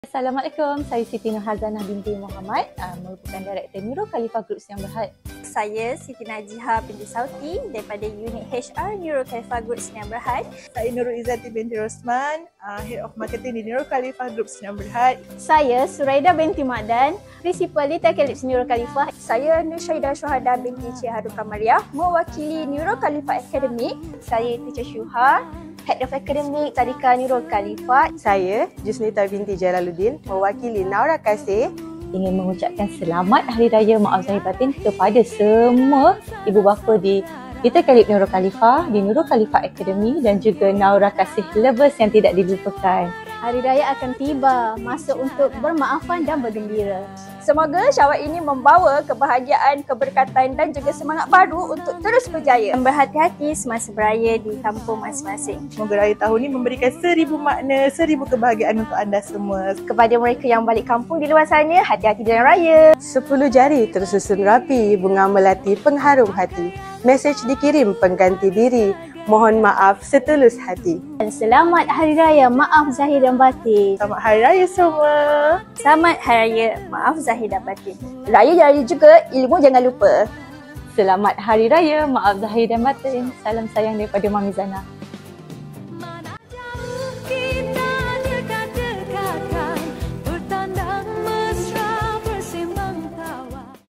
Assalamualaikum, saya Siti Nurhazanah binti Muhammad, merupakan Director Nurul Khalifah Group Sdn Bhd. Saya Siti Najihah binti Sauti daripada Unit HR Nurul Khalifah Group Sdn Bhd. Saya Nurul Izzati binti Rosman, Head of Marketing di Nurul Khalifah Group Sdn Bhd. Saya Suraida binti Makdan, Principal Little Calypso Nurul Khalifah. Saya Nursyaidah Syuhada binti Cik Harun Kamariah, mewakili Nurul Khalifah Academic. Saya Teacher Syuha, Head of Academic Tadika Nurul Khalifah. Saya Jusnita binti Jalaluddin, mewakili Naura Kasih. Ingin mengucapkan selamat Hari Raya Maaf Zahir Batin kepada semua ibu bapa di Little Calypso Nurul Khalifah, di Nurul Khalifah Academy dan juga Naura Kasih Lovers yang tidak dilupakan. Hari Raya akan tiba, masa untuk bermaafan dan bergembira. Semoga syawal ini membawa kebahagiaan, keberkatan dan juga semangat baru untuk terus berjaya. Berhati-hati semasa beraya di kampung masing-masing. Semoga raya tahun ini memberikan 1000 makna, 1000 kebahagiaan untuk anda semua. Kepada mereka yang balik kampung di luar sana, hati-hati jalan raya. 10 jari tersusun rapi, bunga melati pengharum hati. Mesej dikirim pengganti diri, mohon maaf setulus hati. Selamat Hari Raya Maaf Zahir dan Batin. Selamat Hari Raya semua. Selamat Hari Raya Maaf Zahir dan Batin. Raya juga, ilmu jangan lupa. Selamat Hari Raya Maaf Zahir dan Batin. Salam sayang daripada Mami Zana.